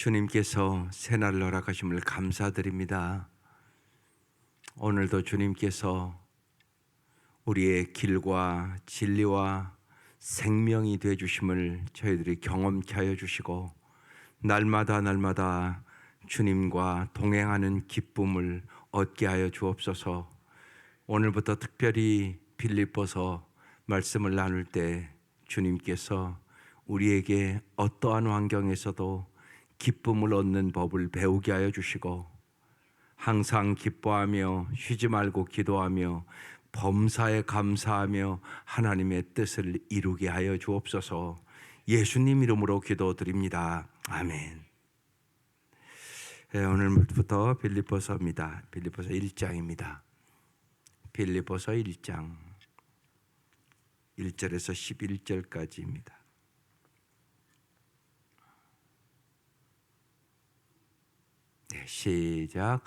주님께서 새날을 허락하심을 감사드립니다. 오늘도 주님께서 우리의 길과 진리와 생명이 되어 주심을 저희들이 경험케 하여 주시고, 날마다 주님과 동행하는 기쁨을 얻게 하여 주옵소서. 오늘부터 특별히 빌립보서 말씀을 나눌 때 주님께서 우리에게 어떠한 환경에서도 기쁨을 얻는 법을 배우게 하여 주시고, 항상 기뻐하며 쉬지 말고 기도하며 범사에 감사하며 하나님의 뜻을 이루게 하여 주옵소서. 예수님 이름으로 기도드립니다. 아멘. 오늘부터 빌립보서입니다. 빌립보서 1장입니다. 빌립보서 1장 1절에서 11절까지입니다. 시작.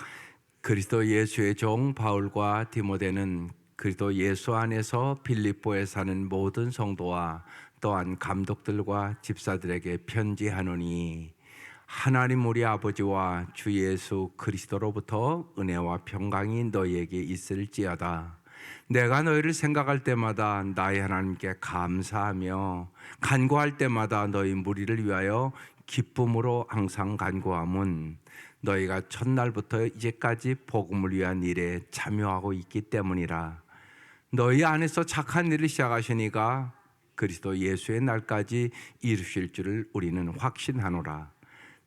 그리스도 예수의 종 바울과 디모데는 그리스도 예수 안에서 빌립보에 사는 모든 성도와 또한 감독들과 집사들에게 편지하노니, 하나님 우리 아버지와 주 예수 그리스도로부터 은혜와 평강이 너희에게 있을지어다. 내가 너희를 생각할 때마다 나의 하나님께 감사하며 간구할 때마다 너희 무리를 위하여 기쁨으로 항상 간구함은 너희가 첫날부터 이제까지 복음을 위한 일에 참여하고 있기 때문이라. 너희 안에서 착한 일을 시작하시니가 그리스도 예수의 날까지 이루실 줄을 우리는 확신하노라.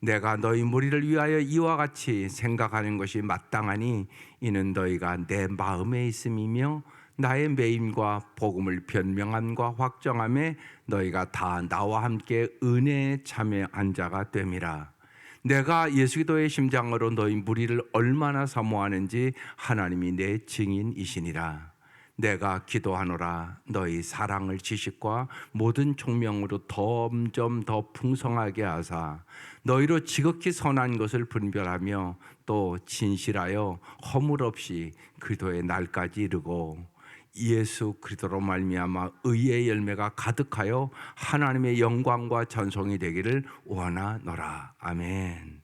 내가 너희 무리를 위하여 이와 같이 생각하는 것이 마땅하니 이는 너희가 내 마음에 있음이며 나의 매임과 복음을 변명함과 확정함에 너희가 다 나와 함께 은혜에 참여한 자가 됨이라. 내가 예수 그리스도의 심장으로 너희 무리를 얼마나 사모하는지 하나님이 내 증인이시니라. 내가 기도하노라. 너희 사랑을 지식과 모든 총명으로 점점 더 풍성하게 하사 너희로 지극히 선한 것을 분별하며 또 진실하여 허물 없이 그리스도의 날까지 이르고 예수 그리스도로 말미암아 의의 열매가 가득하여 하나님의 영광과 전송이 되기를 원하노라. 아멘.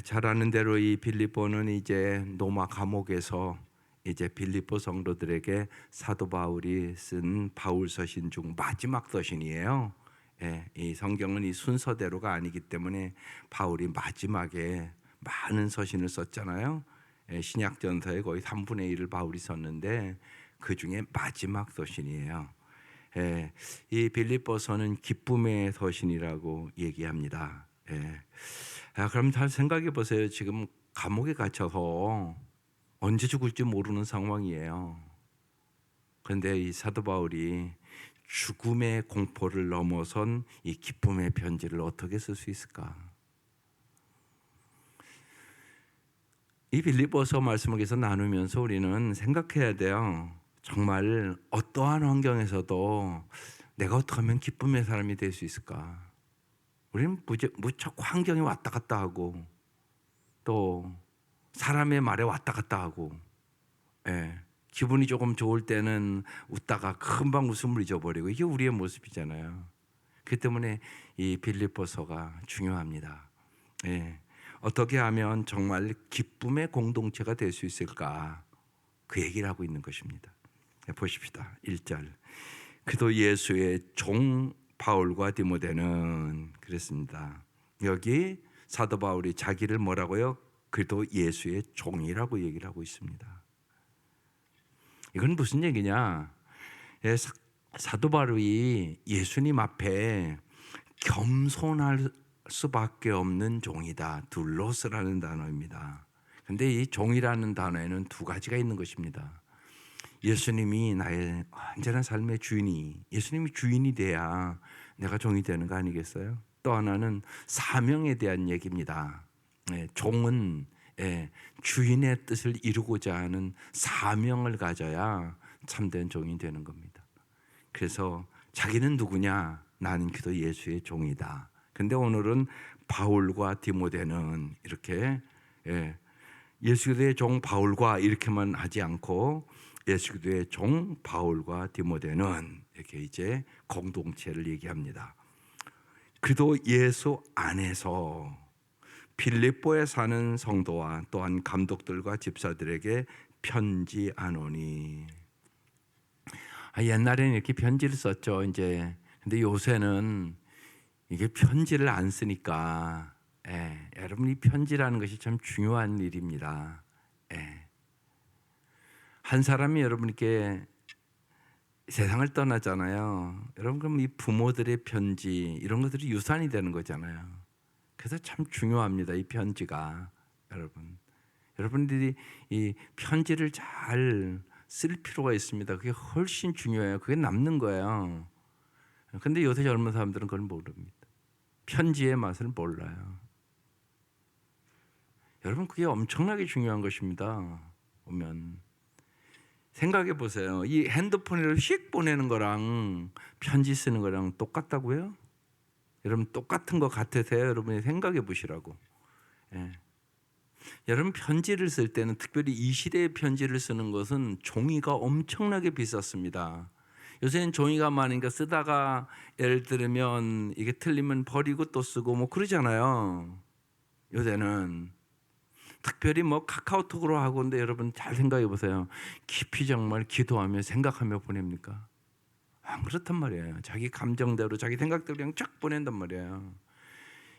잘 아는 대로 이 빌립보는 이제 로마 감옥에서 이제 빌립보 성도들에게 사도 바울이 쓴 바울 서신 중 마지막 서신이에요. 이 성경은 이 순서대로가 아니기 때문에 바울이 마지막에 많은 서신을 썼잖아요. 신약 전서의 거의 3분의 1을 바울이 썼는데 그 중에 마지막 서신이에요. 이 빌립보서는 기쁨의 서신이라고 얘기합니다. 그럼 잘 생각해 보세요. 지금 감옥에 갇혀서 언제 죽을지 모르는 상황이에요. 그런데 이 사도 바울이 죽음의 공포를 넘어선 이 기쁨의 편지를 어떻게 쓸 수 있을까? 이 빌립보서 말씀을 계속 나누면서 우리는 생각해야 돼요. 정말 어떠한 환경에서도 내가 어떻게 하면 기쁨의 사람이 될 수 있을까? 우리는 무척 환경이 왔다 갔다 하고 또 사람의 말에 왔다 갔다 하고, 기분이 조금 좋을 때는 웃다가 금방 웃음을 잊어버리고, 이게 우리의 모습이잖아요. 그렇기 때문에 이 빌립보서가 중요합니다. 어떻게 하면 정말 기쁨의 공동체가 될 수 있을까? 그 얘기를 하고 있는 것입니다. 보십시다. 1절. 그도 예수의 종 바울과 디모데는 그랬습니다. 여기 사도 바울이 자기를 뭐라고요? 그도 예수의 종이라고 얘기를 하고 있습니다. 이건 무슨 얘기냐? 사도 바울이 예수님 앞에 겸손할 수밖에 없는 종이다. 둘로스라는 단어입니다. 그런데 이 종이라는 단어에는 두 가지가 있는 것입니다. 예수님이 나의 완전한 삶의 주인이, 예수님이 주인이 돼야 내가 종이 되는 거 아니겠어요? 또 하나는 사명에 대한 얘기입니다. 종은 주인의 뜻을 이루고자 하는 사명을 가져야 참된 종이 되는 겁니다. 그래서 자기는 누구냐? 나는 그도 예수의 종이다. 근데 오늘은 바울과 디모데는 이렇게 예수 그리스도의 종 바울과 이렇게만 하지 않고 예수 그리스도의 종 바울과 디모데는 이렇게 이제 공동체를 얘기합니다. 그리스도 예수 안에서 빌립보에 사는 성도와 또한 감독들과 집사들에게 편지하노니. 옛날에는 이렇게 편지를 썼죠. 이제 근데 요새는 이게 편지를 안 쓰니까, 여러분 이 편지라는 것이 참 중요한 일입니다. 한 사람이 여러분께 세상을 떠나잖아요. 여러분 그럼 이 부모들의 편지 이런 것들이 유산이 되는 거잖아요. 그래서 참 중요합니다. 이 편지가 여러분들이 이 편지를 잘 쓸 필요가 있습니다. 그게 훨씬 중요해요. 그게 남는 거예요. 근데 요새 젊은 사람들은 그걸 모릅니다. 편지의 맛을 몰라요. 여러분 그게 엄청나게 중요한 것입니다. 보면 생각해 보세요. 이 핸드폰으로 휙 보내는 거랑 편지 쓰는 거랑 똑같다고요? 여러분 똑같은 것 같으세요? 여러분이 생각해 보시라고. 여러분 편지를 쓸 때는 특별히 이 시대의 편지를 쓰는 것은 종이가 엄청나게 비쌌습니다. 요새는 종이가 많으니까 쓰다가 예를 들면 이게 틀리면 버리고 또 쓰고 뭐 그러잖아요. 요새는 특별히 뭐 카카오톡으로 하고. 근데 여러분 잘 생각해 보세요. 깊이 정말 기도하며 생각하며 보냅니까? 안 그렇단 말이에요. 자기 감정대로 자기 생각대로 그냥 쫙 보낸단 말이에요.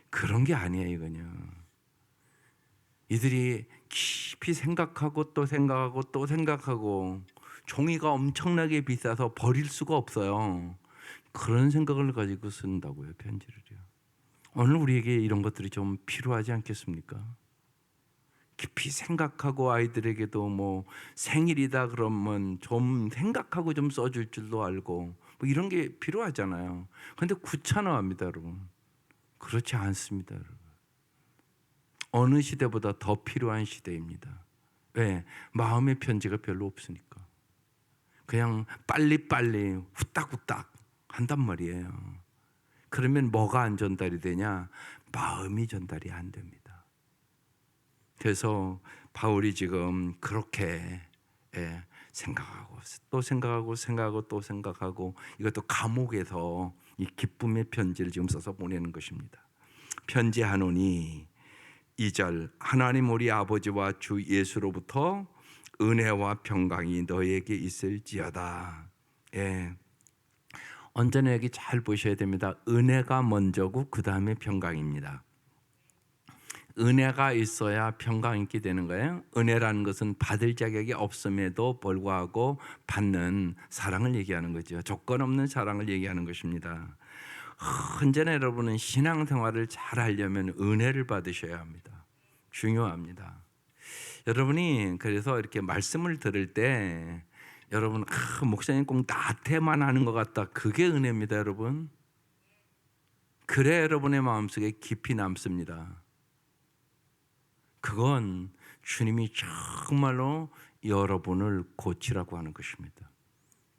그런 게 아니에요. 이거는요. 이들이 깊이 생각하고 또 생각하고 또 생각하고 종이가 엄청나게 비싸서 버릴 수가 없어요. 그런 생각을 가지고 쓴다고요. 편지를요. 오늘 우리에게 이런 것들이 좀 필요하지 않겠습니까? 깊이 생각하고 아이들에게도 뭐 생일이다 그러면 좀 생각하고 좀 써줄 줄도 알고 뭐 이런 게 필요하잖아요. 그런데 귀찮아합니다, 여러분. 그렇지 않습니다, 여러분. 어느 시대보다 더 필요한 시대입니다. 왜? 마음의 편지가 별로 없으니까. 그냥 빨리빨리 후딱후딱 한단 말이에요. 그러면 뭐가 안 전달이 되냐? 마음이 전달이 안 됩니다. 그래서 바울이 지금 그렇게 생각하고 또 생각하고 생각하고 또 생각하고 이것도 감옥에서 이 기쁨의 편지를 지금 써서 보내는 것입니다. 편지하노니 2절 하나님 우리 아버지와 주 예수로부터 은혜와 평강이 너에게 있을지어다. 언제나 여기 잘 보셔야 됩니다. 은혜가 먼저고 그 다음에 평강입니다. 은혜가 있어야 평강이 있게 되는 거예요. 은혜라는 것은 받을 자격이 없음에도 불구하고 받는 사랑을 얘기하는 거죠. 조건 없는 사랑을 얘기하는 것입니다. 언제나 여러분은 신앙생활을 잘 하려면 은혜를 받으셔야 합니다. 중요합니다. 여러분이 그래서 이렇게 말씀을 들을 때 여러분 목사님 꼭 나한테만 하는 것 같다. 그게 은혜입니다, 여러분. 그래 여러분의 마음속에 깊이 남습니다. 그건 주님이 정말로 여러분을 고치라고 하는 것입니다.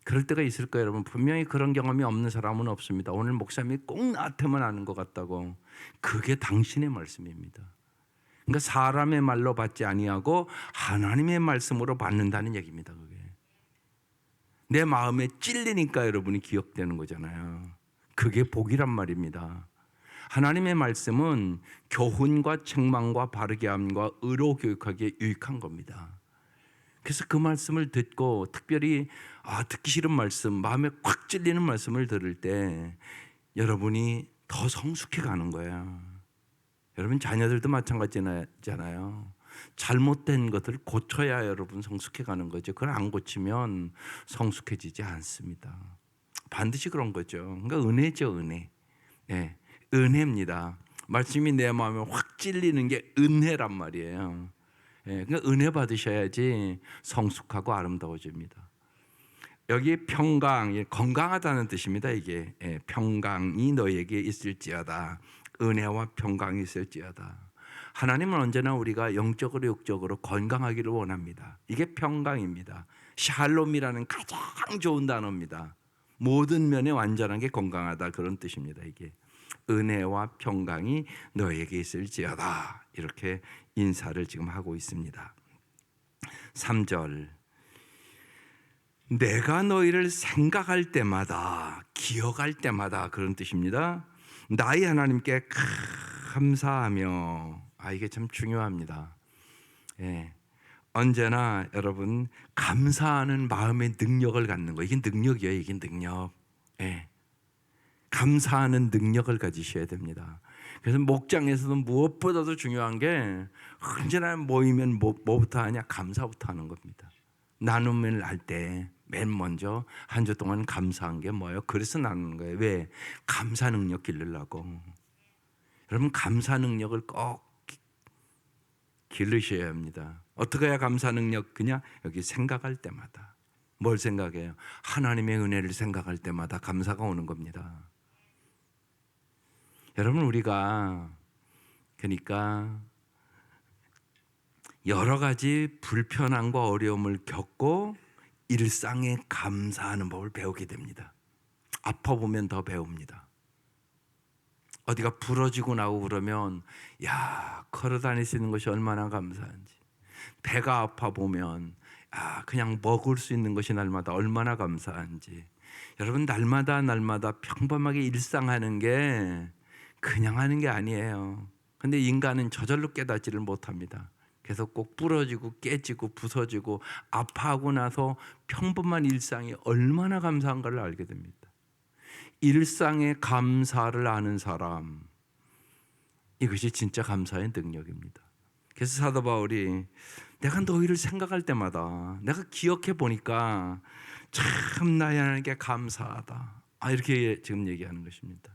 그럴 때가 있을 거예요, 여러분. 분명히 그런 경험이 없는 사람은 없습니다. 오늘 목사님이 꼭 나한테만 아는 것 같다고. 그게 당신의 말씀입니다. 그러니까 사람의 말로 받지 아니하고 하나님의 말씀으로 받는다는 얘기입니다. 그게 내 마음에 찔리니까 여러분이 기억되는 거잖아요. 그게 복이란 말입니다. 하나님의 말씀은 교훈과 책망과 바르게 함과 의로 교육하기에 유익한 겁니다. 그래서 그 말씀을 듣고 특별히 듣기 싫은 말씀, 마음에 꽉 찔리는 말씀을 들을 때 여러분이 더 성숙해 가는 거예요. 여러분 자녀들도 마찬가지잖아요. 잘못된 것을 고쳐야 여러분 성숙해 가는 거죠. 그걸 안 고치면 성숙해지지 않습니다. 반드시 그런 거죠. 그러니까 은혜죠, 은혜. 은혜입니다. 말씀이 내 마음에 확 찔리는 게 은혜란 말이에요. 그러니까 은혜 받으셔야지 성숙하고 아름다워집니다. 여기 평강, 건강하다는 뜻입니다. 이게 평강이 너에게 있을지어다. 은혜와 평강이 있을지어다. 하나님은 언제나 우리가 영적으로 육적으로 건강하기를 원합니다. 이게 평강입니다. 샬롬이라는 가장 좋은 단어입니다. 모든 면에 완전하게 건강하다 그런 뜻입니다. 이게 은혜와 평강이 너에게 있을지어다. 이렇게 인사를 지금 하고 있습니다. 3절 내가 너희를 생각할 때마다 기억할 때마다 그런 뜻입니다. 나의 하나님께 감사하며. 이게 참 중요합니다. 예. 언제나 여러분 감사하는 마음의 능력을 갖는 거, 이게 능력이에요. 이게 능력. 예. 감사하는 능력을 가지셔야 됩니다. 그래서 목장에서도 무엇보다도 중요한 게 언제나 모이면 뭐부터 하냐? 감사부터 하는 겁니다. 나눔을 할 때 맨 먼저 한 주 동안 감사한 게 뭐예요? 그래서 나누는 거예요. 왜? 감사 능력 기르려고. 여러분 감사 능력을 꼭 기르셔야 합니다. 어떻게 해야 감사 능력? 그냥 여기 생각할 때마다. 뭘 생각해요? 하나님의 은혜를 생각할 때마다 감사가 오는 겁니다. 여러분 우리가 그러니까 여러 가지 불편함과 어려움을 겪고 일상에 감사하는 법을 배우게 됩니다. 아파 보면 더 배웁니다. 어디가 부러지고 나고 그러면 걸어 다닐 수 있는 것이 얼마나 감사한지. 배가 아파 보면 그냥 먹을 수 있는 것이 날마다 얼마나 감사한지. 여러분 날마다 평범하게 일상하는 게 그냥 하는 게 아니에요. 근데 인간은 저절로 깨닫지를 못합니다. 그래서 꼭 부러지고 깨지고 부서지고 아파하고 나서 평범한 일상이 얼마나 감사한가를 알게 됩니다. 일상의 감사를 아는 사람, 이것이 진짜 감사의 능력입니다. 그래서 사도 바울이 내가 너희를 생각할 때마다 내가 기억해 보니까 참 나의 하나님께 감사하다, 이렇게 지금 얘기하는 것입니다.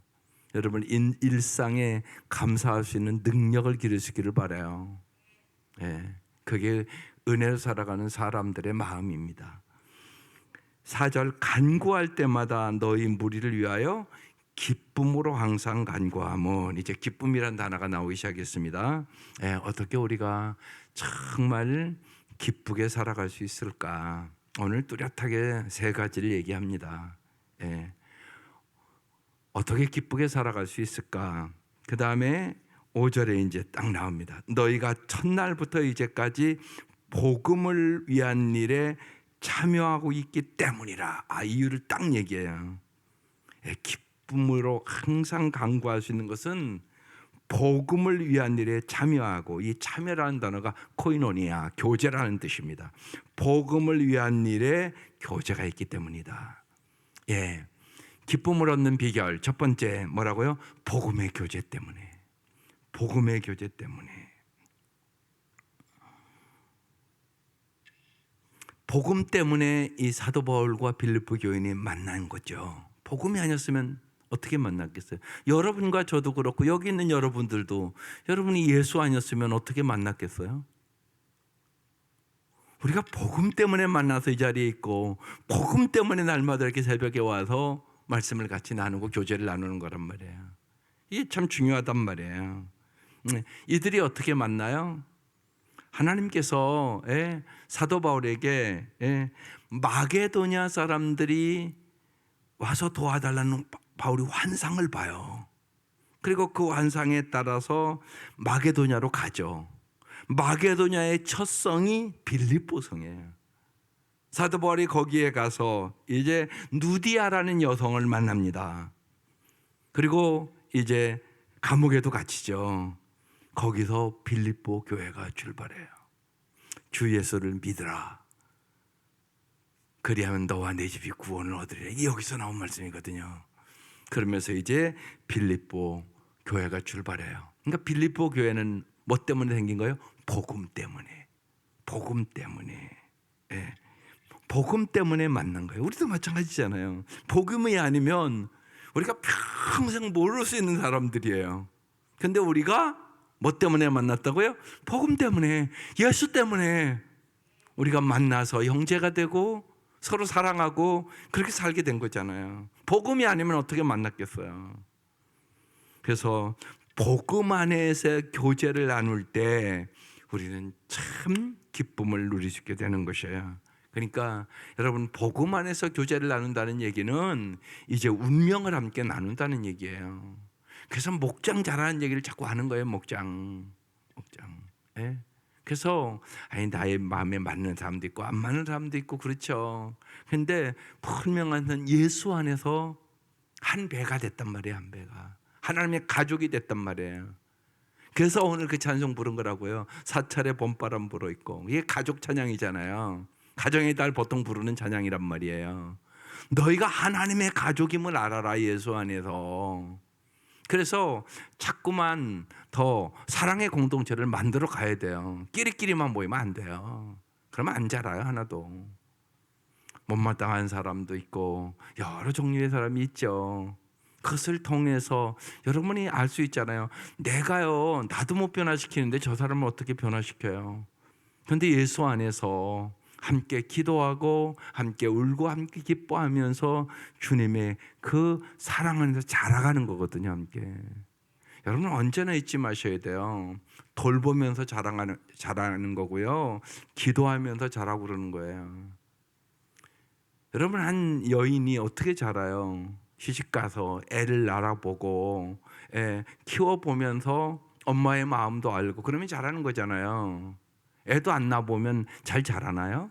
여러분 일상에 감사할 수 있는 능력을 기르시기를 바라요. 그게 은혜로 살아가는 사람들의 마음입니다. 4절 간구할 때마다 너희 무리를 위하여 기쁨으로 항상 간구하면, 이제 기쁨이란 단어가 나오기 시작했습니다. 어떻게 우리가 정말 기쁘게 살아갈 수 있을까? 오늘 뚜렷하게 3가지를 얘기합니다. 어떻게 기쁘게 살아갈 수 있을까? 그 다음에 5절에 이제 딱 나옵니다. 너희가 첫날부터 이제까지 복음을 위한 일에 참여하고 있기 때문이라. 이유를 딱 얘기해요. 기쁨으로 항상 간구할 수 있는 것은 복음을 위한 일에 참여하고, 이 참여라는 단어가 코이노니아, 교제라는 뜻입니다. 복음을 위한 일에 교제가 있기 때문이다. 기쁨을 얻는 비결 첫 번째 뭐라고요? 복음의 교제 때문에. 복음의 교제 때문에. 복음 때문에 이 사도 바울과 빌립보 교인이 만난 거죠. 복음이 아니었으면 어떻게 만났겠어요? 여러분과 저도 그렇고 여기 있는 여러분들도, 여러분이 예수 아니었으면 어떻게 만났겠어요? 우리가 복음 때문에 만나서 이 자리에 있고, 복음 때문에 날마다 이렇게 새벽에 와서 말씀을 같이 나누고 교제를 나누는 거란 말이에요. 이게 참 중요하단 말이에요. 이들이 어떻게 만나요? 하나님께서 사도 바울에게 마게도냐 사람들이 와서 도와달라는 바울이 환상을 봐요. 그리고 그 환상에 따라서 마게도냐로 가죠. 마게도냐의 첫 성이 빌립보 성이에요. 사도 바울이 거기에 가서 이제 누디아라는 여성을 만납니다. 그리고 이제 감옥에도 갇히죠. 거기서 빌립보 교회가 출발해요. 주 예수를 믿으라. 그리하면 너와 내 집이 구원을 얻으리라. 이게 여기서 나온 말씀이거든요. 그러면서 이제 빌립보 교회가 출발해요. 그러니까 빌립보 교회는 뭐 때문에 생긴 거예요? 복음 때문에. 복음 때문에. 복음 때문에 만난 거예요. 우리도 마찬가지잖아요. 복음이 아니면 우리가 평생 모를 수 있는 사람들이에요. 근데 우리가 뭐 때문에 만났다고요? 복음 때문에, 예수 때문에 우리가 만나서 형제가 되고 서로 사랑하고 그렇게 살게 된 거잖아요. 복음이 아니면 어떻게 만났겠어요? 그래서 복음 안에서 교제를 나눌 때 우리는 참 기쁨을 누릴 수 있게 되는 것이에요. 그러니까 여러분, 복음 안에서 교제를 나눈다는 얘기는 이제 운명을 함께 나눈다는 얘기예요. 그래서 목장 잘하는 얘기를 자꾸 하는 거예요. 목장. 그래서 나의 마음에 맞는 사람도 있고 안 맞는 사람도 있고 그렇죠. 그런데 분명한 예수 안에서 한 배가 됐단 말이에요. 하나님의 가족이 됐단 말이에요. 그래서 오늘 그 찬송 부른 거라고요. 사찰에 봄바람 불어 있고. 이게 가족 찬양이잖아요. 가정의 달 보통 부르는 찬양이란 말이에요. 너희가 하나님의 가족임을 알아라, 예수 안에서. 그래서 자꾸만 더 사랑의 공동체를 만들어 가야 돼요. 끼리끼리만 모이면 안 돼요. 그러면 안 자라요, 하나도. 못마땅한 사람도 있고 여러 종류의 사람이 있죠. 그것을 통해서 여러분이 알 수 있잖아요. 내가요, 나도 못 변화시키는데 저 사람을 어떻게 변화시켜요? 그런데 예수 안에서 함께 기도하고 함께 울고 함께 기뻐하면서 주님의 그 사랑 안에서 자라가는 거거든요, 함께. 여러분 언제나 잊지 마셔야 돼요. 돌보면서 자라는 거고요. 기도하면서 자라고 그러는 거예요. 여러분, 한 여인이 어떻게 자라요? 시집가서 애를 낳아보고 키워보면서 엄마의 마음도 알고 그러면 자라는 거잖아요. 애도 안 낳아보면 잘 자라나요?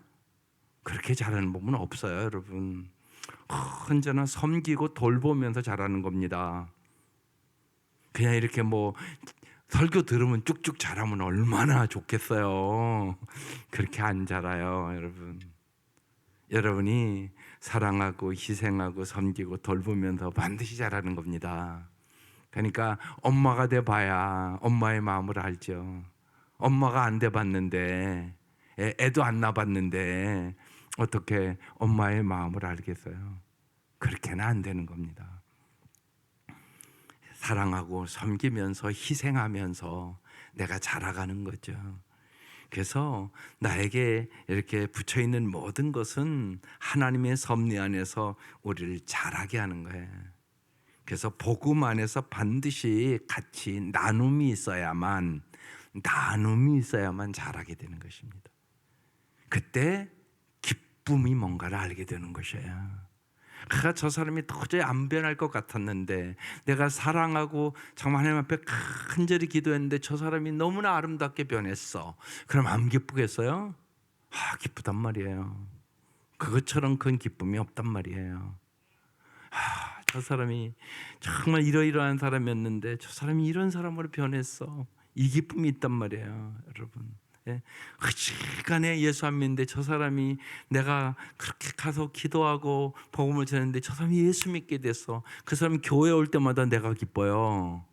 그렇게 자라는 법은 없어요, 여러분. 언제나 섬기고 돌보면서 자라는 겁니다. 그냥 이렇게 뭐 설교 들으면 쭉쭉 자라면 얼마나 좋겠어요. 그렇게 안 자라요, 여러분. 여러분이 사랑하고 희생하고 섬기고 돌보면서 반드시 자라는 겁니다. 그러니까 엄마가 돼봐야 엄마의 마음을 알죠. 엄마가 안 돼봤는데, 애도 안 낳아봤는데 어떻게 엄마의 마음을 알겠어요? 그렇게는 안 되는 겁니다. 사랑하고 섬기면서 희생하면서 내가 자라가는 거죠. 그래서 나에게 이렇게 붙여있는 모든 것은 하나님의 섭리 안에서 우리를 자라게 하는 거예요. 그래서 복음 안에서 반드시 같이 나눔이 있어야만 자라게 되는 것입니다. 그때 기쁨이 뭔가를 알게 되는 것이에요. 저 사람이 도저히 안 변할 것 같았는데 내가 사랑하고 정말 하나님 앞에 간절히 기도했는데 저 사람이 너무나 아름답게 변했어. 그럼 안 기쁘겠어요? 기쁘단 말이에요. 그것처럼 큰 기쁨이 없단 말이에요. 저 사람이 정말 이러이러한 사람이었는데 저 사람이 이런 사람으로 변했어. 이 기쁨이 있단 말이에요, 여러분. 그 시간에 예수 안 믿는데 저 사람이 내가 그렇게 가서 기도하고 복음을 전했는데 저 사람이 예수 믿게 됐어. 그 사람이 교회 올 때마다 내가 기뻐요.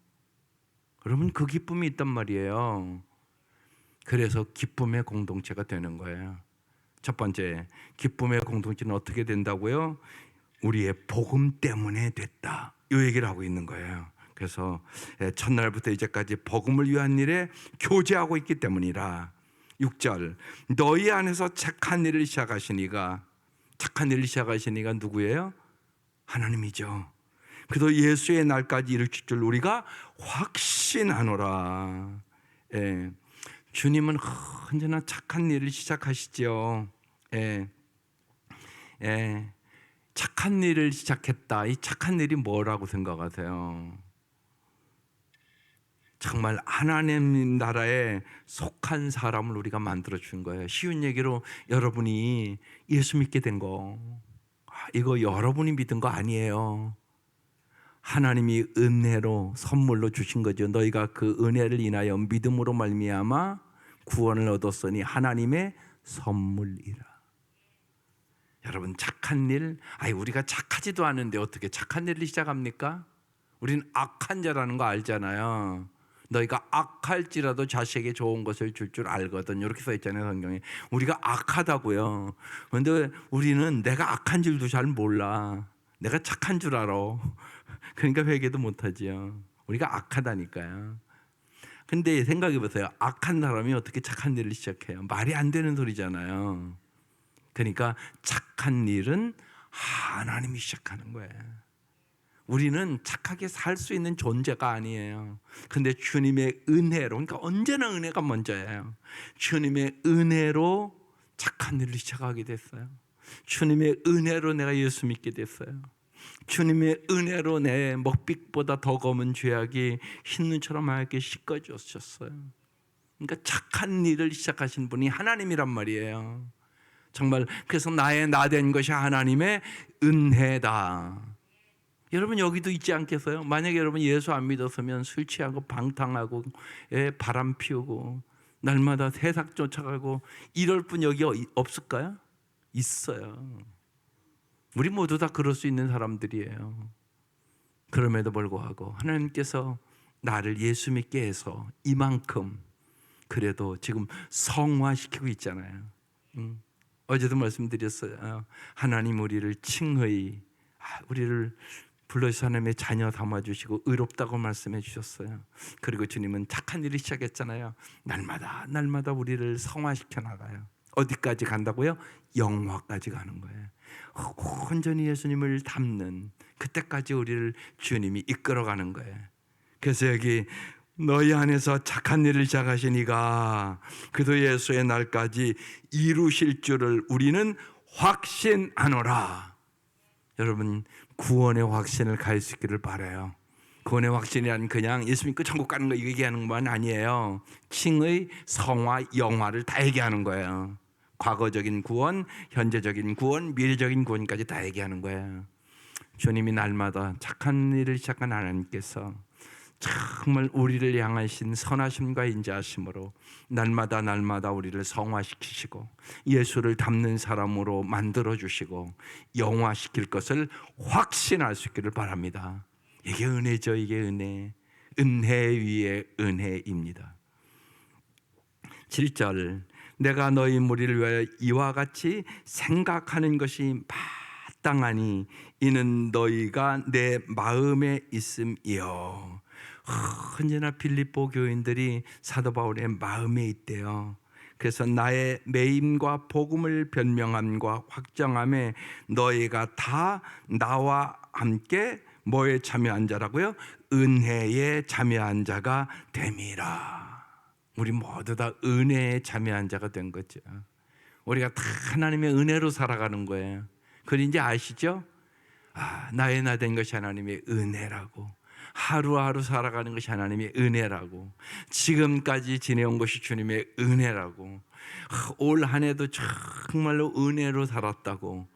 여러분, 그 기쁨이 있단 말이에요. 그래서 기쁨의 공동체가 되는 거예요. 첫 번째, 기쁨의 공동체는 어떻게 된다고요? 우리의 복음 때문에 됐다, 이 얘기를 하고 있는 거예요. 그래서 첫날부터 이제까지 복음을 위한 일에 교제하고 있기 때문이라. 6절, 너희 안에서 착한 일을 시작하시니가 누구예요? 하나님이죠. 그래서 예수의 날까지 이르실 줄 우리가 확신하노라. 주님은 언제나 착한 일을 시작하시죠. 착한 일을 시작했다. 이 착한 일이 뭐라고 생각하세요? 정말 하나님 나라에 속한 사람을 우리가 만들어 준 거예요. 쉬운 얘기로 여러분이 예수 믿게 된 거, 이거 여러분이 믿은 거 아니에요. 하나님이 은혜로 선물로 주신 거죠. 너희가 그 은혜를 인하여 믿음으로 말미암아 구원을 얻었으니 하나님의 선물이라. 여러분, 착한 일, 우리가 착하지도 않은데 어떻게 착한 일을 시작합니까? 우리는 악한 자라는 거 알잖아요. 너희가 악할지라도 자식에게 좋은 것을 줄 줄 알거든, 이렇게 써 있잖아요, 성경에. 우리가 악하다고요. 그런데 우리는 내가 악한 줄도 잘 몰라. 내가 착한 줄 알아. 그러니까 회개도 못하지요. 우리가 악하다니까요. 근데 생각해 보세요. 악한 사람이 어떻게 착한 일을 시작해요? 말이 안 되는 소리잖아요. 그러니까 착한 일은 하나님이 시작하는 거예요. 우리는 착하게 살 수 있는 존재가 아니에요. 근데 주님의 은혜로, 그러니까 언제나 은혜가 먼저예요. 주님의 은혜로 착한 일을 시작하게 됐어요. 주님의 은혜로 내가 예수 믿게 됐어요. 주님의 은혜로 내 먹빛보다 더 검은 죄악이 흰눈처럼 하얗게 씻어주셨어요. 그러니까 착한 일을 시작하신 분이 하나님이란 말이에요. 정말 그래서 나의 나 된 것이 하나님의 은혜다. 여러분 여기도 있지 않겠어요? 만약에 여러분 예수 안 믿었으면 술 취하고 방탕하고 바람 피우고 날마다 세상 쫓아가고 이럴 분 여기 없을까요? 있어요. 우리 모두 다 그럴 수 있는 사람들이에요. 그럼에도 불구하고 하나님께서 나를 예수 믿게 해서 이만큼 그래도 지금 성화시키고 있잖아요. 어제도 말씀드렸어요. 하나님 우리를 칭의, 우리를 불러서 하나님의 자녀 삼아주시고 의롭다고 말씀해 주셨어요. 그리고 주님은 착한 일을 시작했잖아요. 날마다 우리를 성화시켜 나가요. 어디까지 간다고요? 영화까지 가는 거예요. 온전히 예수님을 닮는 그때까지 우리를 주님이 이끌어가는 거예요. 그래서 여기 너희 안에서 착한 일을 시작하시니가 그도 예수의 날까지 이루실 줄을 우리는 확신하노라. 여러분 구원의 확신을 가질 수 있기를 바라요. 구원의 확신이란 그냥 예수 믿고 천국 가는 거 얘기하는 건 아니에요. 칭의, 성화, 영화를 다 얘기하는 거예요. 과거적인 구원, 현재적인 구원, 미래적인 구원까지 다 얘기하는 거예요. 주님이 날마다 착한 일을 시작한 하나님께서 정말 우리를 향하신 선하심과 인자하심으로 날마다 우리를 성화시키시고 예수를 닮는 사람으로 만들어주시고 영화시킬 것을 확신할 수 있기를 바랍니다. 이게 은혜죠. 이게 은혜. 은혜 위에 은혜입니다. 7절 내가 너희 무리를 위하여 이와 같이 생각하는 것이 마땅하니 이는 너희가 내 마음에 있음이요. 언제나 빌립보 교인들이 사도 바울의 마음에 있대요. 그래서 나의 매임과 복음을 변명함과 확정함에 너희가 다 나와 함께 뭐에 참여한 자라고요? 은혜에 참여한 자가 됨이라. 우리 모두 다 은혜에 참여한 자가 된 거죠. 우리가 다 하나님의 은혜로 살아가는 거예요. 그걸 이제 아시죠? 나의 나 된 것이 하나님의 은혜라고. 하루하루 살아가는 것이 하나님의 은혜라고. 지금까지 지내온 것이 주님의 은혜라고. 올 한 해도 정말로 은혜로 살았다고.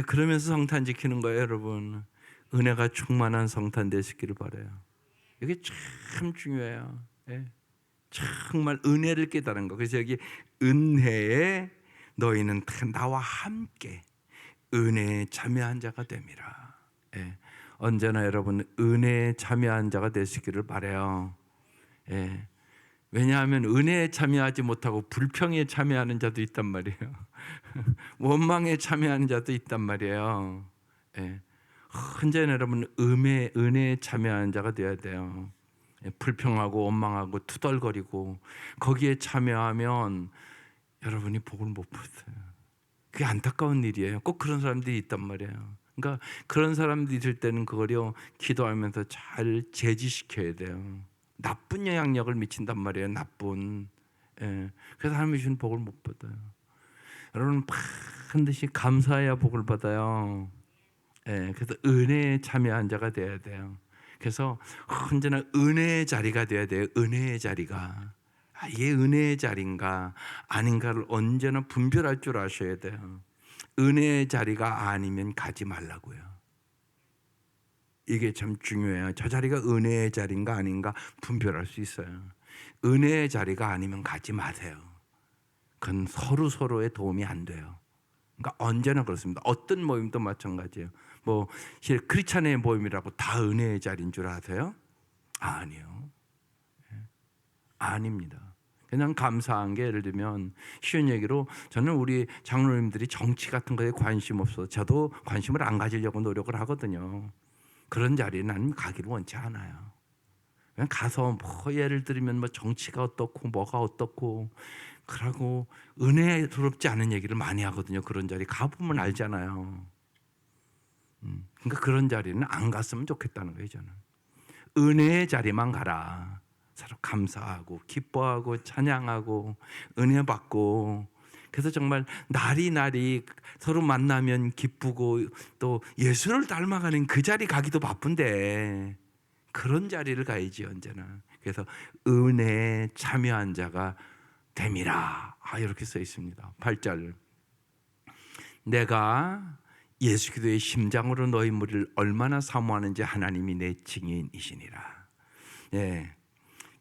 그러면서 성탄 지키는 거예요, 여러분. 은혜가 충만한 성탄 되시기를 바라요. 이게 참 중요해요. 정말 은혜를 깨달은 거. 그래서 여기 은혜에 너희는 다 나와 함께 은혜에 참여한 자가 됨이라. 언제나 여러분 은혜에 참여한 자가 되시기를 바라요. 왜냐하면 은혜에 참여하지 못하고 불평에 참여하는 자도 있단 말이에요. 원망에 참여하는 자도 있단 말이에요. 언제나 여러분 은혜에 참여하는 자가 되어야 돼요. 불평하고 원망하고 투덜거리고 거기에 참여하면 여러분이 복을 못 받아요. 그게 안타까운 일이에요. 꼭 그런 사람들이 있단 말이에요. 그러니까 그런 사람들이 있을 때는 그거요 기도하면서 잘 제지시켜야 돼요. 나쁜 영향력을 미친단 말이에요. 나쁜. 그래서 하나님이 주신 복을 못 받아요. 여러분 반드시 감사해야 복을 받아요. 그래서 은혜에 참여한 자가 돼야 돼요. 그래서 언제나 은혜의 자리가 돼야 돼요. 은혜의 자리가. 이게 은혜의 자리인가 아닌가를 언제나 분별할 줄 아셔야 돼요. 은혜의 자리가 아니면 가지 말라고요. 이게 참 중요해요. 저 자리가 은혜의 자리인가 아닌가 분별할 수 있어요. 은혜의 자리가 아니면 가지 마세요. 그건 서로의 도움이 안 돼요. 그러니까 언제나 그렇습니다. 어떤 모임도 마찬가지예요. 뭐 크리스찬의 모임이라고 다 은혜의 자리인 줄 아세요? 아니요. 아닙니다. 그냥 감사한 게 예를 들면 쉬운 얘기로 저는 우리 장로님들이 정치 같은 거에 관심 없어서 저도 관심을 안 가지려고 노력을 하거든요. 그런 자리에 나는 가기를 원치 않아요. 그냥 가서 뭐 예를 들면 뭐 정치가 어떻고 뭐가 어떻고 그러고 은혜스럽지 않은 얘기를 많이 하거든요. 그런 자리 가보면 알잖아요. 그러니까 그런 자리는 안 갔으면 좋겠다는 거예요. 저는 은혜의 자리만 가라. 서로 감사하고 기뻐하고 찬양하고 은혜 받고 그래서 정말 날이 서로 만나면 기쁘고 또 예수를 닮아가는 그 자리 가기도 바쁜데 그런 자리를 가야지 언제나. 그래서 은혜에 참여한 자가 됨이라. 이렇게 써 있습니다. 8절 내가 예수 그리스도의 심장으로 너희 무리를 얼마나 사모하는지 하나님이 내 증인이시니라. 예,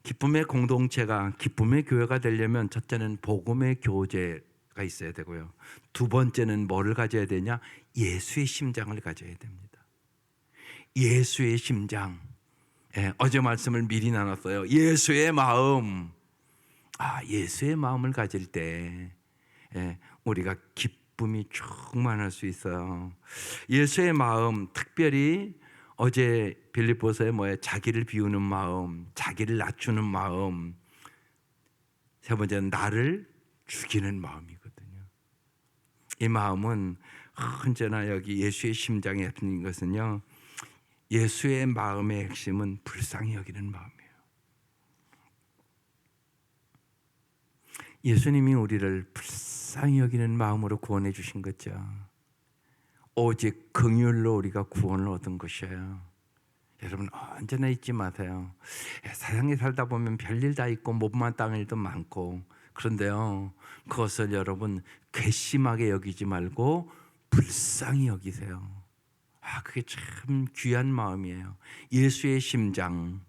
기쁨의 공동체가, 기쁨의 교회가 되려면 첫째는 복음의 교제가 있어야 되고요. 두 번째는 뭐를 가져야 되냐? 예수의 심장을 가져야 됩니다. 예수의 심장. 예, 어제 말씀을 미리 나눴어요. 예수의 마음. 예수의 마음을 가질 때 우리가 기쁨이 충만할 수 있어요. 예수의 마음, 특별히 어제 빌립보서에 자기를 비우는 마음, 자기를 낮추는 마음. 세 번째는 나를 죽이는 마음이거든요. 이 마음은 언제나 여기 예수의 심장에 있는 것은요, 예수의 마음의 핵심은 불쌍히 여기는 마음이에요. 예수님이 우리를 불쌍히 여기는 마음으로 구원해 주신 거죠. 오직 긍휼로 우리가 구원을 얻은 것이에요. 여러분 언제나 잊지 마세요. 세상에 살다 보면 별일 다 있고 못마땅한 일도 많고, 그런데요, 그것을 여러분 괘씸하게 여기지 말고 불쌍히 여기세요. 그게 참 귀한 마음이에요. 예수의 심장,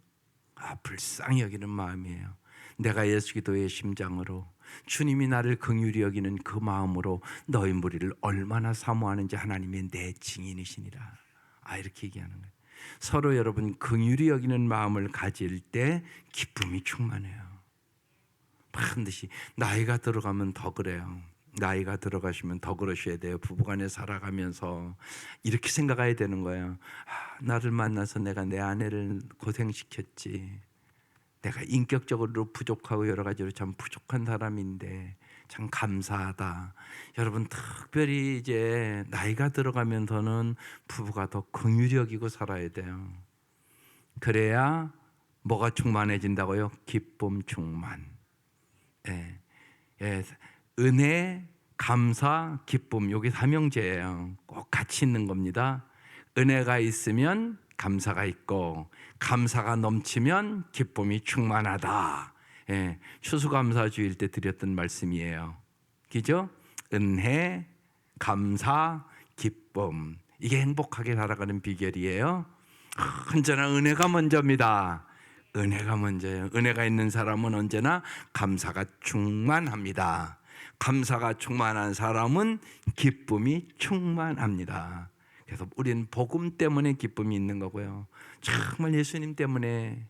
불쌍히 여기는 마음이에요. 내가 예수 기도의 심장으로, 주님이 나를 긍휼히 여기는 그 마음으로 너희 무리를 얼마나 사모하는지 하나님의 내 증인이시니라. 이렇게 얘기하는 거예요. 서로 여러분 긍휼히 여기는 마음을 가질 때 기쁨이 충만해요. 반드시 나이가 들어가면 더 그래요. 나이가 들어가시면 더 그러셔야 돼요. 부부간에 살아가면서 이렇게 생각해야 되는 거예요. 나를 만나서 내가 내 아내를 고생시켰지. 내가 인격적으로 부족하고 여러 가지로 참 부족한 사람인데 참 감사하다. 여러분 특별히 이제 나이가 들어가면서는 부부가 더 긍휼히 여기고 살아야 돼요. 그래야 뭐가 충만해진다고요? 기쁨 충만. 은혜, 감사, 기쁨, 이게 삼형제예요. 꼭 같이 있는 겁니다. 은혜가 있으면 감사가 있고, 감사가 넘치면 기쁨이 충만하다. 추수감사주일 때 드렸던 말씀이에요. 그죠? 은혜, 감사, 기쁨, 이게 행복하게 살아가는 비결이에요. 언제나 은혜가 먼저입니다. 은혜가 먼저예요. 은혜가 있는 사람은 언제나 감사가 충만합니다. 감사가 충만한 사람은 기쁨이 충만합니다. 그래서 우리는 복음 때문에 기쁨이 있는 거고요. 정말 예수님 때문에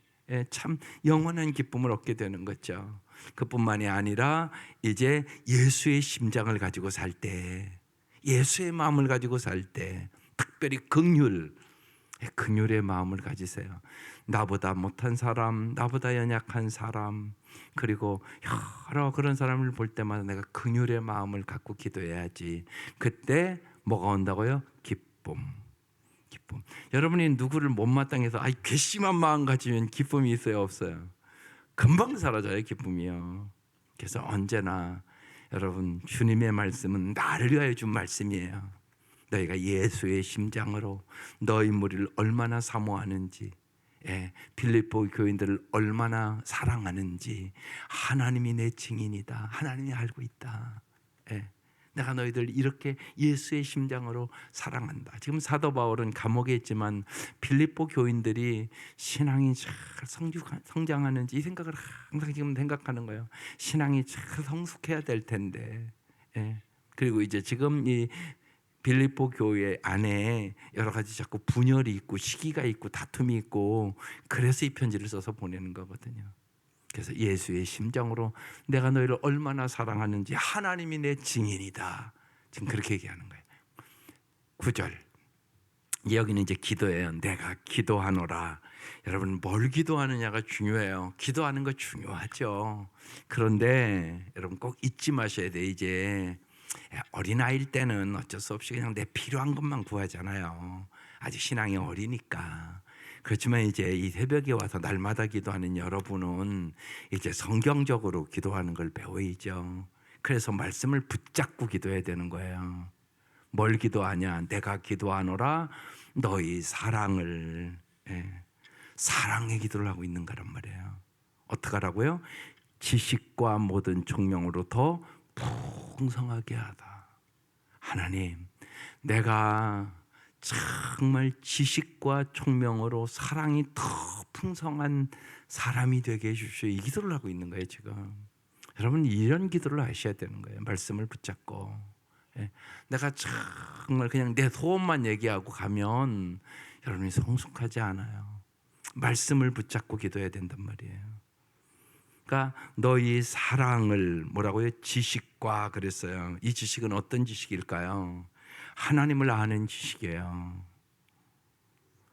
참 영원한 기쁨을 얻게 되는 거죠. 그뿐만이 아니라 이제 예수의 심장을 가지고 살 때, 예수의 마음을 가지고 살 때, 특별히 긍휼의 마음을 가지세요. 나보다 못한 사람, 나보다 연약한 사람, 그리고 여러 그런 사람을 볼 때마다 내가 긍휼의 마음을 갖고 기도해야지. 그때 뭐가 온다고요? 기쁨. 여러분이 누구를 못마땅해서 괘씸한 마음 가지면 기쁨이 있어요, 없어요? 금방 사라져요, 기쁨이요. 그래서 언제나 여러분 주님의 말씀은 나를 위하여 준 말씀이에요. 너희가 예수의 심장으로 너희 무리를 얼마나 사모하는지, 빌립보 교인들을 얼마나 사랑하는지 하나님이 내 증인이다. 하나님이 알고 있다. 내가 너희들 이렇게 예수의 심장으로 사랑한다. 지금 사도 바울은 감옥에 있지만 빌립보 교인들이 신앙이 잘 성장하는지 이 생각을 항상 지금 생각하는 거예요. 신앙이 잘 성숙해야 될 텐데. 그리고 이제 지금 이 빌립보 교회 안에 여러 가지 자꾸 분열이 있고 시기가 있고 다툼이 있고, 그래서 이 편지를 써서 보내는 거거든요. 그래서 예수의 심장으로 내가 너희를 얼마나 사랑하는지 하나님이 내 증인이다. 지금 그렇게 얘기하는 거예요. 9절. 여기는 이제 기도예요. 내가 기도하노라. 여러분 뭘 기도하느냐가 중요해요. 기도하는 거 중요하죠. 그런데 여러분 꼭 잊지 마셔야 돼. 이제 어린아이일 때는 어쩔 수 없이 그냥 내 필요한 것만 구하잖아요. 아직 신앙이 어리니까. 그렇지만 이제 이 새벽에 와서 날마다 기도하는 여러분은 이제 성경적으로 기도하는 걸 배워야죠. 그래서 말씀을 붙잡고 기도해야 되는 거예요. 뭘 기도하냐? 내가 기도하노라 너희 사랑을, 사랑의 기도를 하고 있는 거란 말이에요. 어떻게 하라고요? 지식과 모든 총명으로 더 풍성하게 하다. 하나님, 내가 정말 지식과 총명으로 사랑이 더 풍성한 사람이 되게 해주시오. 이 기도를 하고 있는 거예요 지금. 여러분 이런 기도를 하셔야 되는 거예요. 말씀을 붙잡고. 내가 정말 그냥 내 소원만 얘기하고 가면 여러분이 성숙하지 않아요. 말씀을 붙잡고 기도해야 된단 말이에요. 그러니까 너희 사랑을 뭐라고요? 지식과 그랬어요. 이 지식은 어떤 지식일까요? 하나님을 아는 지식이에요.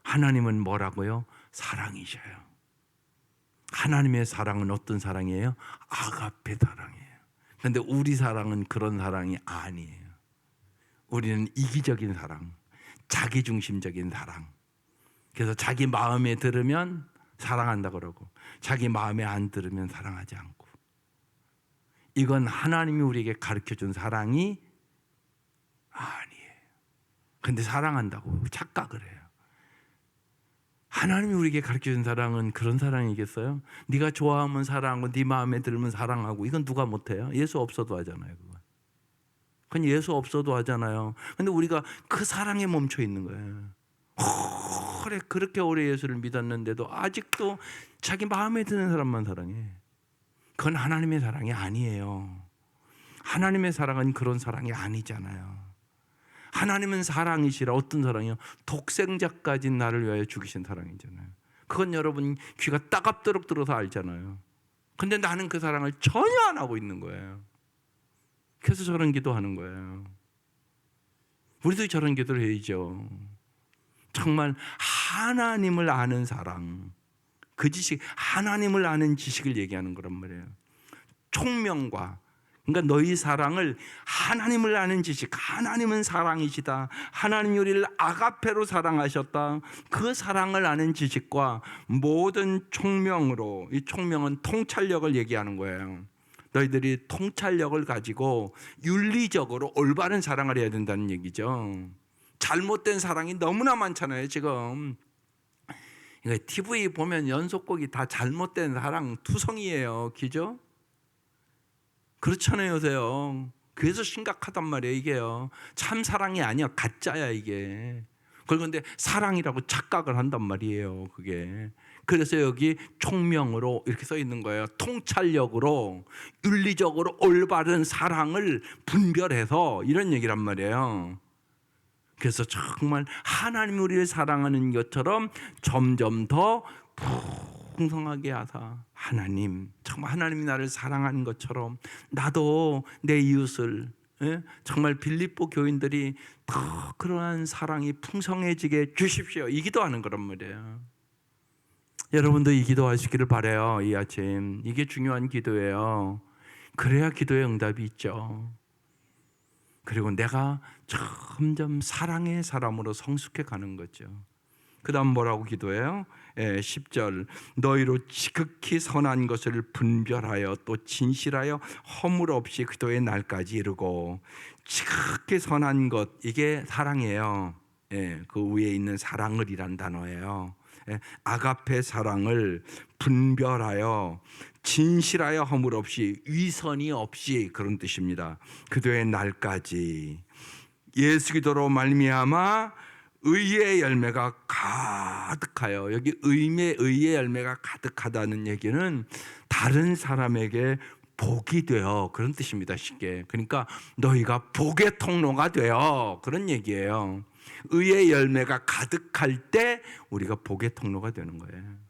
하나님은 뭐라고요? 사랑이셔요. 하나님의 사랑은 어떤 사랑이에요? 아가페 사랑이에요. 그런데 우리 사랑은 그런 사랑이 아니에요. 우리는 이기적인 사랑, 자기중심적인 사랑. 그래서 자기 마음에 들으면 사랑한다 그러고 자기 마음에 안 들으면 사랑하지 않고. 이건 하나님이 우리에게 가르쳐준 사랑이 아니에요. 근데 사랑한다고 착각을 해요. 하나님이 우리에게 가르쳐준 사랑은 그런 사랑이겠어요? 네가 좋아하면 사랑하고 네 마음에 들면 사랑하고. 이건 누가 못해요? 예수 없어도 하잖아요. 그건 예수 없어도 하잖아요. 근데 우리가 그 사랑에 멈춰 있는 거예요. 그래, 그렇게 오래 예수를 믿었는데도 아직도 자기 마음에 드는 사람만 사랑해. 그건 하나님의 사랑이 아니에요. 하나님의 사랑은 그런 사랑이 아니잖아요. 하나님은 사랑이시라. 어떤 사랑이요? 독생자까지 나를 위하여 죽이신 사랑이잖아요. 그건 여러분 귀가 따갑도록 들어서 알잖아요. 근데 나는 그 사랑을 전혀 안 하고 있는 거예요. 그래서 저런 기도하는 거예요. 우리도 저런 기도를 해야죠. 정말 하나님을 아는 사랑, 그 지식, 하나님을 아는 지식을 얘기하는 거란 말이에요. 총명과, 그러니까 너희 사랑을 하나님을 아는 지식, 하나님은 사랑이시다, 하나님이 우리를 아가페로 사랑하셨다, 그 사랑을 아는 지식과 모든 총명으로, 이 총명은 통찰력을 얘기하는 거예요. 너희들이 통찰력을 가지고 윤리적으로 올바른 사랑을 해야 된다는 얘기죠. 잘못된 사랑이 너무나 많잖아요 지금. TV 보면 연속곡이 다 잘못된 사랑 투성이에요. 그죠? 그렇잖아요 요새요. 그래서 심각하단 말이에요 이게요. 참 사랑이 아니야, 가짜야 이게. 그런데 사랑이라고 착각을 한단 말이에요 그게. 그래서 여기 총명으로 이렇게 써 있는 거예요. 통찰력으로 윤리적으로 올바른 사랑을 분별해서, 이런 얘기란 말이에요. 그래서 정말 하나님이 우리를 사랑하는 것처럼 점점 더 풍성하게 하사, 하나님, 정말 하나님이 나를 사랑하는 것처럼 나도 내 이웃을, 정말 빌립보 교인들이 더 그러한 사랑이 풍성해지게 주십시오, 이 기도하는 거란 말이에요. 여러분도 이 기도하시기를 바라요. 이 아침 이게 중요한 기도예요. 그래야 기도의 응답이 있죠. 그리고 내가 점점 사랑의 사람으로 성숙해 가는 거죠. 그 다음 뭐라고 기도해요? 10절, 너희로 지극히 선한 것을 분별하여 또 진실하여 허물 없이 그도의 날까지 이르고. 지극히 선한 것, 이게 사랑이에요. 그 위에 있는 사랑을 이란 단어예요. 아가페 사랑을 분별하여 진실하여 허물 없이, 위선이 없이, 그런 뜻입니다. 그도의 날까지. 예수 기도로 말미암아 의의 열매가 가득하여. 여기 의의 열매가 가득하다는 얘기는 다른 사람에게 복이 되어, 그런 뜻입니다 쉽게. 그러니까 너희가 복의 통로가 되어, 그런 얘기예요. 의의 열매가 가득할 때 우리가 복의 통로가 되는 거예요.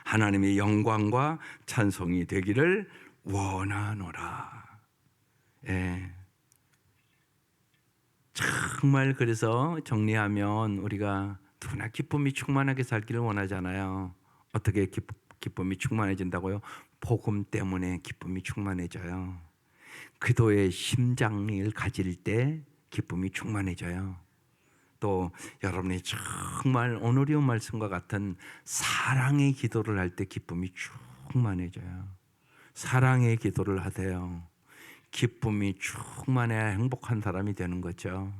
하나님의 영광과 찬송이 되기를 원하노라. 정말 그래서 정리하면 우리가 누구나 기쁨이 충만하게 살기를 원하잖아요. 어떻게 기쁨이 충만해진다고요? 복음 때문에 기쁨이 충만해져요. 기도의 심장을 가질 때 기쁨이 충만해져요. 또 여러분이 정말 오늘의 말씀과 같은 사랑의 기도를 할 때 기쁨이 충만해져요. 사랑의 기도를 하세요. 기쁨이 충만해야 행복한 사람이 되는 거죠.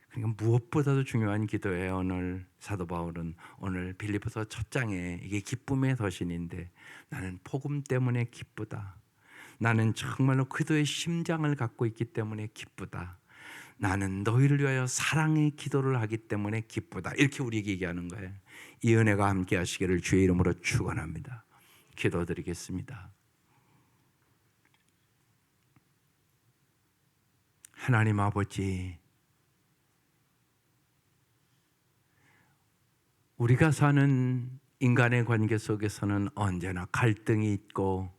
그러니까 무엇보다도 중요한 기도예요. 오늘 사도 바울은 오늘 빌립보서 첫 장에 이게 기쁨의 서신인데, 나는 복음 때문에 기쁘다. 나는 정말로 기도의 심장을 갖고 있기 때문에 기쁘다. 나는 너희를 위하여 사랑의 기도를 하기 때문에 기쁘다. 이렇게 우리에게 얘기하는 거예요. 이 은혜가 함께 하시기를 주의 이름으로 축원합니다. 기도드리겠습니다. 하나님 아버지, 우리가 사는 인간의 관계 속에서는 언제나 갈등이 있고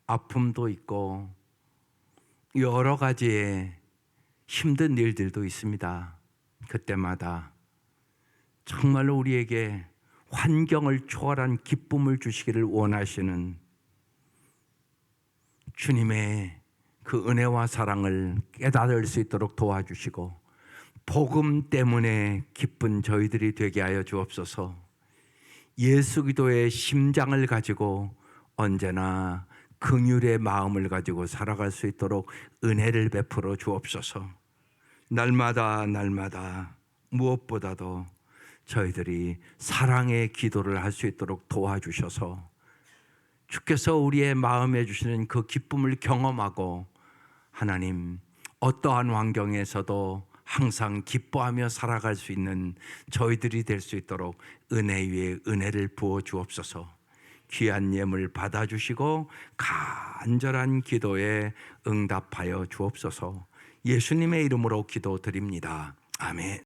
아픔도 있고 여러 가지의 힘든 일들도 있습니다. 그때마다 정말로 우리에게 환경을 초월한 기쁨을 주시기를 원하시는 주님의 그 은혜와 사랑을 깨달을 수 있도록 도와주시고 복음 때문에 기쁜 저희들이 되게 하여 주옵소서. 예수 기도의 심장을 가지고 언제나 긍휼의 마음을 가지고 살아갈 수 있도록 은혜를 베풀어 주옵소서. 날마다 무엇보다도 저희들이 사랑의 기도를 할 수 있도록 도와주셔서 주께서 우리의 마음에 주시는 그 기쁨을 경험하고 하나님 어떠한 환경에서도 항상 기뻐하며 살아갈 수 있는 저희들이 될 수 있도록 은혜 위에 은혜를 부어 주옵소서. 귀한 예물 받아주시고 간절한 기도에 응답하여 주옵소서. 예수님의 이름으로 기도드립니다. 아멘.